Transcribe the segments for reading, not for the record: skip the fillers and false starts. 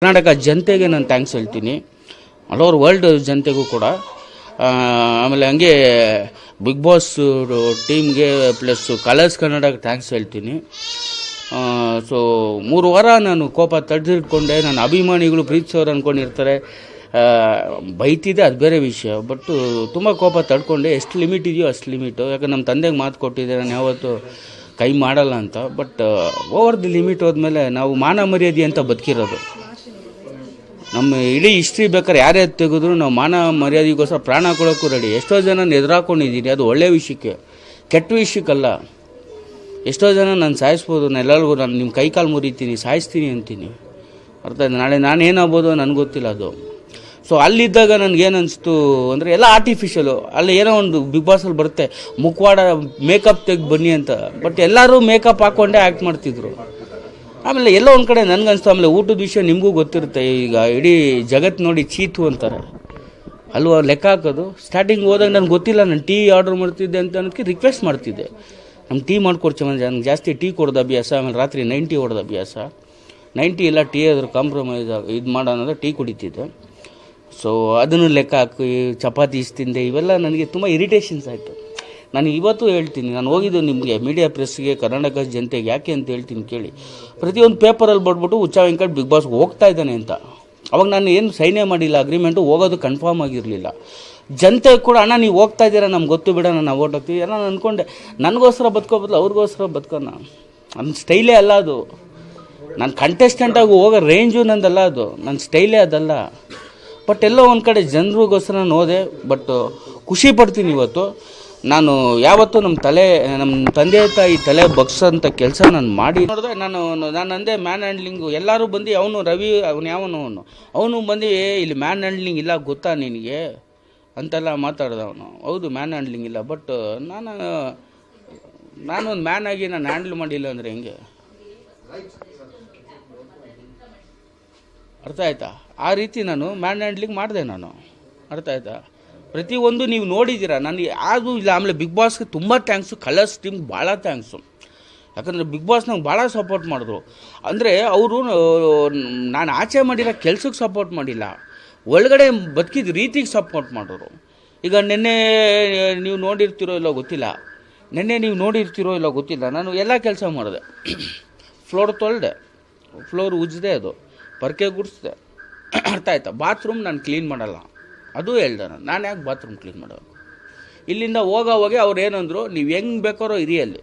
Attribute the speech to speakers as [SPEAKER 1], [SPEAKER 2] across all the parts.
[SPEAKER 1] ಕರ್ನಾಟಕ ಜನತೆಗೆ ನಾನು ಥ್ಯಾಂಕ್ಸ್ ಹೇಳ್ತೀನಿ, ಆಲ್ ಓವರ್ ವರ್ಲ್ಡ್ ಜನತೆಗೂ ಕೂಡ. ಆಮೇಲೆ ಹಂಗೆ ಬಿಗ್ ಬಾಸ್ ಟೀಮ್ಗೆ ಪ್ಲಸ್ ಕಲರ್ಸ್ ಕನ್ನಡಕ್ಕೆ ಥ್ಯಾಂಕ್ಸ್ ಹೇಳ್ತೀನಿ. ಸೊ 3 ವಾರ ನಾನು ಕೋಪ ತಡೆದಿಟ್ಕೊಂಡೆ. ನನ್ನ ಅಭಿಮಾನಿಗಳು ಪ್ರೀತಿಸೋರು ಅಂದ್ಕೊಂಡಿರ್ತಾರೆ, ಬೈತಿದ್ದೆ, ಅದು ಬೇರೆ ವಿಷಯ. ಬಟ್ ತುಂಬ ಕೋಪ ತಡ್ಕೊಂಡೆ. ಎಷ್ಟು ಲಿಮಿಟ್ ಇದೆಯೋ ಅಷ್ಟು ಲಿಮಿಟು. ಯಾಕಂದ್ರೆ ನಮ್ಮ ತಂದೆಗೆ ಮಾತು ಕೊಟ್ಟಿದ್ದೆ ನಾನು ಯಾವತ್ತೂ ಕೈ ಮಾಡಲ್ಲ ಅಂತ. ಬಟ್ ಓವರ್ ದಿ ಲಿಮಿಟ್ ಹೋದ್ಮೇಲೆ ನಾವು ಮಾನ ಮರ್ಯಾದೆ ಅಂತ ಬದುಕಿರೋದು. ನಮ್ಮ ಇಡೀ ಹಿಸ್ಟ್ರಿ ಬೇಕಾದ್ರೆ ಯಾರೇ ತೆಗೆದ್ರು ನಾವು ಮಾನ ಮರ್ಯಾದೆಗೋಸ್ಕರ ಪ್ರಾಣ ಕೊಡೋಕ್ಕೂ ರೆಡಿ. ಎಷ್ಟೋ ಜನ ಎದುರಾಕೊಂಡಿದ್ದೀನಿ, ಅದು ಒಳ್ಳೆಯ ವಿಷಯಕ್ಕೆ, ಕೆಟ್ಟ ವಿಷಯಕ್ಕಲ್ಲ. ಎಷ್ಟೋ ಜನ ನಾನು ಸಾಯಿಸ್ಬೋದು, ನಾನು ಎಲ್ಲರಿಗೂ ನಾನು ನಿಮ್ಮ ಕೈ ಕಾಲು ಮುರಿತೀನಿ, ಸಾಯಿಸ್ತೀನಿ ಅಂತೀನಿ. ಅರ್ಥ ಆಯ್ತು. ನಾಳೆ ನಾನೇನಾಗ್ಬೋದು ನನಗೆ ಗೊತ್ತಿಲ್ಲ ಅದು. ಸೊ ಅಲ್ಲಿದ್ದಾಗ ನನಗೇನು ಅನಿಸ್ತು ಅಂದರೆ ಎಲ್ಲ ಆರ್ಟಿಫಿಷಿಯಲು. ಅಲ್ಲಿ ಏನೋ ಒಂದು ಬಿಗ್ ಬಾಸಲ್ಲಿ ಬರುತ್ತೆ, ಮುಖವಾಡ ಮೇಕಪ್ ತೆಗೆದು ಬನ್ನಿ ಅಂತ. ಬಟ್ ಎಲ್ಲರೂ ಮೇಕಪ್ ಹಾಕ್ಕೊಂಡೇ ಆ್ಯಕ್ಟ್ ಮಾಡ್ತಿದ್ರು. ಆಮೇಲೆ ಎಲ್ಲೋ ಒಂದು ಕಡೆ ನನಗನ್ನಿಸ್ತು, ಆಮೇಲೆ ಊಟದ ವಿಷಯ ನಿಮಗೂ ಗೊತ್ತಿರುತ್ತೆ. ಈಗ ಇಡೀ ಜಗತ್ತು ನೋಡಿ ಚೀತು ಅಂತಾರೆ ಅಲ್ವಾ, ಲೆಕ್ಕ ಹಾಕೋದು. ಸ್ಟಾರ್ಟಿಂಗ್ ಹೋದಾಗ ನನಗೆ ಗೊತ್ತಿಲ್ಲ, ನಾನು ಟೀ ಆರ್ಡರ್ ಮಾಡ್ತಿದ್ದೆ ಅಂತ ಅನ್ನೋದಕ್ಕೆ ರಿಕ್ವೆಸ್ಟ್ ಮಾಡ್ತಿದ್ದೆ, ನಮ್ಮ ಟೀ ಮಾಡ್ಕೊಡ್ತೀವಿ. ನನಗೆ ಜಾಸ್ತಿ ಟೀ ಕೊಡೋದು ಅಭ್ಯಾಸ. ಆಮೇಲೆ ರಾತ್ರಿ 90 ಹೊಡೆದ ಅಭ್ಯಾಸ. 90 ಇಲ್ಲ, ಟೀ ಆದರೂ ಕಾಂಪ್ರಮೈಸ್ ಇದು ಮಾಡೋಣ ಟೀ ಕುಡಿತಿದ್ದೆ. ಸೊ ಅದನ್ನು ಲೆಕ್ಕ ಹಾಕಿ ಚಪಾತಿ ತಿಂದೆ. ಇವೆಲ್ಲ ನನಗೆ ತುಂಬ ಇರಿಟೇಷನ್ಸ್ ಆಯಿತು. ನಾನು ಇವತ್ತು ಹೇಳ್ತೀನಿ, ನಾನು ಹೋಗಿದ್ದು ನಿಮಗೆ ಮೀಡಿಯಾ ಪ್ರೆಸ್ಗೆ, ಕರ್ನಾಟಕ ಜನತೆಗೆ ಯಾಕೆ ಅಂತ ಹೇಳ್ತೀನಿ ಕೇಳಿ. ಪ್ರತಿಯೊಂದು ಪೇಪರಲ್ಲಿ ಬಡ್ಬಿಟ್ಟು ಹುಚ್ಚ ವೆಂಕಟ್ ಬಿಗ್ ಬಾಸ್ಗೆ ಹೋಗ್ತಾ ಇದ್ದಾನೆ ಅಂತ. ಅವಾಗ ನಾನು ಏನು ಸೈನೇ ಮಾಡಿಲ್ಲ, ಅಗ್ರಿಮೆಂಟು, ಹೋಗೋದು ಕನ್ಫರ್ಮ್ ಆಗಿರಲಿಲ್ಲ. ಜನತೆ ಕೂಡ ಅಣ್ಣ ನೀವು ಹೋಗ್ತಾ ಇದ್ದೀರಾ, ನಮ್ಗೆ ಗೊತ್ತು ಬಿಡ, ನಾವು ಓಟ್ ಹಾಕ್ತೀವಿ ಎಲ್ಲ ಅಂದ್ಕೊಂಡೆ. ನನಗೋಸ್ಕರ ಬದುಕೋಬದಲು ಅವ್ರಿಗೋಸ್ಕರ ಬದುಕೋಣ. ನನ್ನ ಸ್ಟೈಲೇ ಅಲ್ಲ ಅದು. ನಾನು ಕಂಟೆಸ್ಟೆಂಟಾಗಿ ಹೋಗೋ ರೇಂಜು ನಂದಲ್ಲ ಅದು, ನನ್ನ ಸ್ಟೈಲೇ ಅದಲ್ಲ. ಬಟ್ ಎಲ್ಲೋ ಒಂದು ಕಡೆ ಜನರಿಗೋಸ್ಕರ ನಾನು ಹೋದೆ. ಬಟ್ ಖುಷಿ ಪಡ್ತೀನಿ ಇವತ್ತು. ನಾನು ಯಾವತ್ತೂ ನಮ್ಮ ತಂದೆ ತಾಯಿ ತಲೆ ಬಗ್ಸೋಂಥ ಕೆಲಸ ನಾನು ಮಾಡಿ ನೋಡಿದೆ. ನಾನು ಅಂದೆ ಮ್ಯಾನ್ ಹ್ಯಾಂಡ್ಲಿಂಗು. ಎಲ್ಲರೂ ಬಂದು ಅವನು ರವಿ ಅವನು ಬಂದು ಇಲ್ಲಿ ಮ್ಯಾನ್ ಹ್ಯಾಂಡ್ಲಿಂಗ್ ಇಲ್ಲ ಗೊತ್ತಾ ನಿನಗೆ ಅಂತೆಲ್ಲ ಮಾತಾಡ್ದೆ ಅವನು. ಹೌದು, ಮ್ಯಾನ್ ಹ್ಯಾಂಡ್ಲಿಂಗ್ ಇಲ್ಲ. ಬಟ್ ನಾನೊಂದು ಮ್ಯಾನ್ ಆಗಿ ನಾನು ಹ್ಯಾಂಡ್ಲ್ ಮಾಡಿಲ್ಲ ಅಂದರೆ ಹೆಂಗೆ? ಅರ್ಥ ಆಯ್ತಾ? ಆ ರೀತಿ ನಾನು ಮ್ಯಾನ್ ಹ್ಯಾಂಡ್ಲಿಂಗ್ ಮಾಡಿದೆ ನಾನು. ಅರ್ಥ ಆಯ್ತಾ? ಪ್ರತಿಯೊಂದು ನೀವು ನೋಡಿದ್ದೀರಾ. ನಾನು ಅದು ಇಲ್ಲ. ಆಮೇಲೆ ಬಿಗ್ ಬಾಸ್ಗೆ ತುಂಬ ಥ್ಯಾಂಕ್ಸು, ಕಲರ್ಸ್ ಟೀಮ್ಗೆ ಭಾಳ ಥ್ಯಾಂಕ್ಸು. ಯಾಕಂದರೆ ಬಿಗ್ ಬಾಸ್ ನಂಗೆ ಭಾಳ ಸಪೋರ್ಟ್ ಮಾಡಿದ್ರು. ಅಂದರೆ ಅವರು ನಾನು ಆಚೆ ಮಾಡಿರೋ ಕೆಲ್ಸಕ್ಕೆ ಸಪೋರ್ಟ್ ಮಾಡಿಲ್ಲ, ಒಳಗಡೆ ಬದುಕಿದ ರೀತಿಗೆ ಸಪೋರ್ಟ್ ಮಾಡೋರು. ಈಗ ನಿನ್ನೆ ನೀವು ನೋಡಿರ್ತಿರೋ ಇಲ್ಲೋ ಗೊತ್ತಿಲ್ಲ, ನಾನು ಎಲ್ಲ ಕೆಲಸ ಮಾಡಿದೆ. ಫ್ಲೋರ್ ತೊಳೆದೆ, ಫ್ಲೋರ್ ಉಜ್ಜಿದೆ, ಅದು ಪರ್ಕೆ ಗುಡಿಸ್ದೆ. ಅರ್ಥ ಆಯ್ತಾ? ಬಾತ್ರೂಮ್ ನಾನು ಕ್ಲೀನ್ ಮಾಡಲ್ಲ, ಅದು ಹೇಳ್ದೆ. ನಾನು ಯಾಕೆ ಬಾತ್ರೂಮ್ ಕ್ಲೀನ್ ಮಾಡಬೇಕು? ಇಲ್ಲಿಂದ ಹೋಗೋವಾಗೆ ಅವ್ರು ಏನಂದರು, ನೀವು ಹೆಂಗೆ ಬೇಕಾರೋ ಇರಿ ಅಲ್ಲಿ.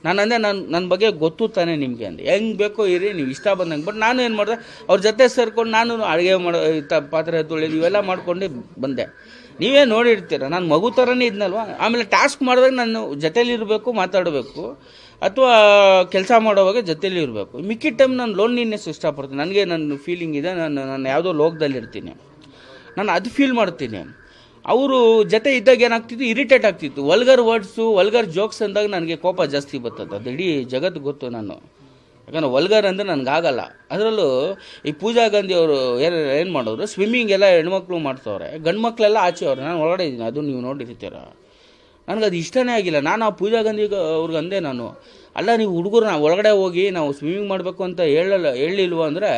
[SPEAKER 1] ನಾನು ಅಂದೆ, ನನ್ನ ಬಗ್ಗೆ ಗೊತ್ತು ತಾನೇ ನಿಮಗೆ ಅಂದೆ, ಹೆಂಗೆ ಬೇಕೋ ಇರಿ, ನೀವು ಇಷ್ಟ ಬಂದಂಗೆ. ಬಟ್ ನಾನು ಏನು ಮಾಡಿದೆ, ಅವ್ರ ಜೊತೆ ಸೇರ್ಕೊಂಡು ನಾನು ಅಡುಗೆ ಪಾತ್ರೆ ತೊಳೆದು ಇವೆಲ್ಲ ಮಾಡ್ಕೊಂಡು ಬಂದೆ. ನೀವೇ ನೋಡಿರ್ತೀರ, ನಾನು ಮಗು ಥರನೇ ಇದ್ನಲ್ವ. ಆಮೇಲೆ ಟಾಸ್ಕ್ ಮಾಡಿದಾಗ ನಾನು ಜೊತೇಲಿರಬೇಕು, ಮಾತಾಡಬೇಕು, ಅಥವಾ ಕೆಲಸ ಮಾಡೋವಾಗ ಜೊತೇಲಿ ಇರಬೇಕು. ಮಿಕ್ಕಿದ ಟೈಮ್ ನಾನು ಲೋನ್ಲಿನೆಸ್ ಇಷ್ಟಪಡ್ತೀನಿ. ನನಗೆ ನನ್ನ ಫೀಲಿಂಗ್ ಇದೆ, ನಾನು ಯಾವುದೋ ಲೋಕದಲ್ಲಿರ್ತೀನಿ, ನಾನು ಅದು ಫೀಲ್ ಮಾಡ್ತೀನಿ. ಅವರು ಜೊತೆ ಇದ್ದಾಗ ಏನಾಗ್ತಿತ್ತು, ಇರಿಟೇಟ್ ಆಗ್ತಿತ್ತು. ವಲ್ಗರ್ ವರ್ಡ್ಸು, ವಲ್ಗರ್ ಜೋಕ್ಸ್ ಅಂದಾಗ ನನಗೆ ಕೋಪ ಜಾಸ್ತಿ ಬರ್ತದೆ. ಅದು ಇಡೀ ಜಗತ್ತು ಗೊತ್ತು. ನಾನು ಯಾಕಂದ್ರೆ ವಲ್ಗರ್ ಅಂದರೆ ನನಗಾಗಲ್ಲ. ಅದರಲ್ಲೂ ಈ ಪೂಜಾ ಗಾಂಧಿ ಅವರು ಏನು ಮಾಡೋರು, ಸ್ವಿಮ್ಮಿಂಗ್ ಎಲ್ಲ ಹೆಣ್ಮಕ್ಳು ಮಾಡ್ತವ್ರೆ, ಗಂಡು ಮಕ್ಕಳೆಲ್ಲ ಆಚೆ ಅವ್ರೆ, ನಾನು ಒಳಗಡೆ ಇದ್ದೀನಿ, ಅದು ನೀವು ನೋಡಿರ್ತೀರ. ನನಗದು ಇಷ್ಟನೇ ಆಗಿಲ್ಲ. ನಾನು ಆ ಪೂಜಾ ಗಾಂಧಿ ಅವ್ರಿಗೆ ಅಂದೆ, ನಾನು ಅಲ್ಲ, ನೀವು ಹುಡುಗರು ನಾವು ಒಳಗಡೆ ಹೋಗಿ ನಾವು ಸ್ವಿಮ್ಮಿಂಗ್ ಮಾಡಬೇಕು ಅಂತ ಹೇಳಿಲ್ವ ಅಂದರೆ,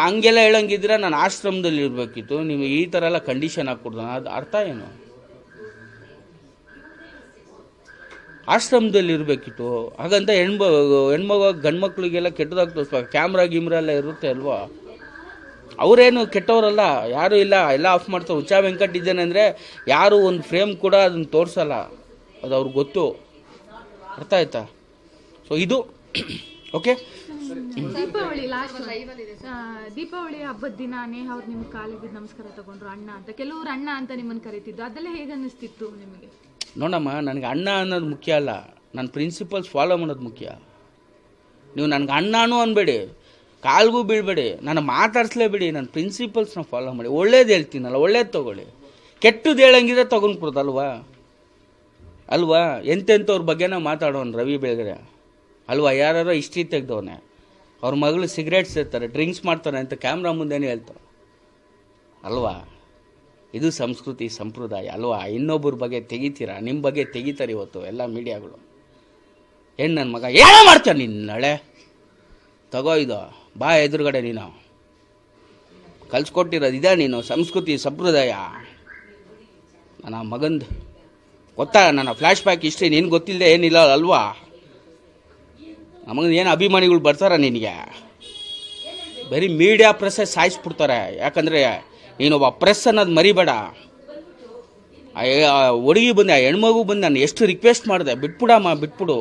[SPEAKER 1] ಹಂಗೆಲ್ಲ ಹೇಳಂಗಿದ್ರೆ ನಾನು ಆಶ್ರಮದಲ್ಲಿ ಇರಬೇಕಿತ್ತು, ನೀವು ಈ ಥರ ಎಲ್ಲ ಕಂಡೀಷನ್ ಹಾಕ್ಕೊಡ್ದು. ಅದು ಅರ್ಥ ಏನು? ಆಶ್ರಮದಲ್ಲಿ ಇರಬೇಕಿತ್ತು. ಹಾಗಂತ ಹೆಣ್ಮಗ ಗಂಡು ಮಕ್ಳಿಗೆಲ್ಲ ಕೆಟ್ಟದಾಗಿ ತೋರಿಸ್ಬೇಕು. ಕ್ಯಾಮ್ರಾ ಎಲ್ಲ ಇರುತ್ತೆ ಅಲ್ವಾ? ಅವರೇನು ಕೆಟ್ಟವರಲ್ಲ, ಯಾರೂ ಇಲ್ಲ, ಎಲ್ಲ ಆಫ್ ಮಾಡ್ತಾರೆ. ಹುಚ್ಚ ವೆಂಕಟ್ ಇದ್ದೇನೆ ಅಂದರೆ ಯಾರು ಒಂದು ಫ್ರೇಮ್ ಕೂಡ ಅದನ್ನು ತೋರಿಸಲ್ಲ, ಅದು ಅವ್ರಿಗೆ ಗೊತ್ತು. ಅರ್ಥ ಆಯ್ತಾ? ಸೊ ಇದು ಓಕೆ.
[SPEAKER 2] ದೀಪಾವಳಿ ಹಬ್ಬದ ದಿನ ನೇಹ ಅವ್ರು ನಿಮ್ಮ ಕಾಲಿಗೆ ನಮಸ್ಕಾರ ತಗೊಂಡ್ರು, ಅಣ್ಣ ಅಂತ. ಕೆಲವರು ಅಣ್ಣ ಅಂತ ನಿಮ್ಮನ್ನು ಕರೀತಿದ್ದು, ಅದೆಲ್ಲ ಹೇಗೆ ಅನ್ನಿಸ್ತಿತ್ತು ನಿಮಗೆ?
[SPEAKER 1] ನೋಡಮ್ಮ, ನನಗೆ ಅಣ್ಣ ಅನ್ನೋದು ಮುಖ್ಯ ಅಲ್ಲ, ನನ್ನ ಪ್ರಿನ್ಸಿಪಲ್ಸ್ ಫಾಲೋ ಮಾಡೋದು ಮುಖ್ಯ. ನೀವು ನನಗೆ ಅಣ್ಣನೂ ಅನ್ಬೇಡಿ, ಕಾಲ್ಗೂ ಬೀಳ್ಬೇಡಿ, ನಾನು ಮಾತಾಡಿಸ್ಲೇಬೇಡಿ, ನನ್ನ ಪ್ರಿನ್ಸಿಪಲ್ಸ್ನ ಫಾಲೋ ಮಾಡಿ. ಒಳ್ಳೇದು ಹೇಳ್ತೀನಲ್ಲ, ಒಳ್ಳೇದು ತೊಗೊಳ್ಳಿ. ಕೆಟ್ಟದ್ದು ಹೇಳಂಗಿದ್ರೆ ತೊಗೊಂಡ್ಬಿಡ್ದಲ್ವಾ ಅಲ್ವಾ? ಎಂತೆಂಥವ್ರ ಬಗ್ಗೆನ ಮಾತಾಡೋನು ರವಿ ಬೆಳಗೆರೆ ಅಲ್ವಾ? ಯಾರೋ ಹಿಸ್ಟ್ರಿ ತೆಗ್ದವನೆ, ಅವ್ರ ಮಗಳು ಸಿಗರೇಟ್ ಸೇರ್ತಾರೆ, ಡ್ರಿಂಕ್ಸ್ ಮಾಡ್ತಾರೆ ಅಂತ ಕ್ಯಾಮ್ರಾ ಮುಂದೆನೇ ಹೇಳ್ತಾರೆ ಅಲ್ವಾ? ಇದು ಸಂಸ್ಕೃತಿ ಸಂಪ್ರದಾಯ ಅಲ್ವಾ? ಇನ್ನೊಬ್ಬರ ಬಗ್ಗೆ ತೆಗಿತೀರಾ, ನಿಮ್ಮ ಬಗ್ಗೆ ತೆಗಿತಾರೆ ಇವತ್ತು ಎಲ್ಲ ಮೀಡಿಯಾಗಳು. ಏನು ನನ್ನ ಮಗ ಏನೋ ಮಾಡ್ತಾನೆ, ನಿನ್ನ ನಳೆ ತಗೋ ಇದು ಬಾ ಎದುರುಗಡೆ ನೀನು. ಕಲ್ಸ್ಕೊಟ್ಟಿರೋದು ಇದೆ ನೀನು ಸಂಸ್ಕೃತಿ ಸಂಪ್ರದಾಯ. ನನ್ನ ಮಗಂದು ಗೊತ್ತಾ, ನನ್ನ ಫ್ಲ್ಯಾಶ್ ಬ್ಯಾಕ್ ಹಿಸ್ಟ್ರಿ ನಿನ್ಗೆ ಗೊತ್ತಿಲ್ಲದೆ ಏನಿಲ್ಲ ಅಲ್ವಾ? ನಮಗೆ ಏನು ಅಭಿಮಾನಿಗಳು ಬರ್ತಾರ ನಿನಗೆ? ಬರೀ ಮೀಡಿಯಾ ಪ್ರೆಸ್ಸೇ ಸಾಯಿಸ್ಬಿಡ್ತಾರೆ. ಯಾಕಂದರೆ ನೀನೊಬ್ಬ ಪ್ರೆಸ್ ಅನ್ನೋದು ಮರಿಬೇಡ. ಆ ಹುಡುಗಿ ಬಂದೆ, ಆ ಹೆಣ್ಮಗು ಬಂದು ನಾನು ಎಷ್ಟು ರಿಕ್ವೆಸ್ಟ್ ಮಾಡಿದೆ, ಬಿಟ್ಬಿಡು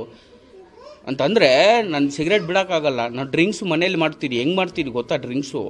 [SPEAKER 1] ಅಂತಂದರೆ ನಾನು ಸಿಗರೇಟ್ ಬಿಡೋಕ್ಕಾಗಲ್ಲ. ನಾನು ಡ್ರಿಂಕ್ಸು ಮನೇಲಿ ಮಾಡ್ತೀನಿ. ಹೆಂಗೆ ಮಾಡ್ತೀನಿ ಗೊತ್ತಾ ಡ್ರಿಂಕ್ಸು?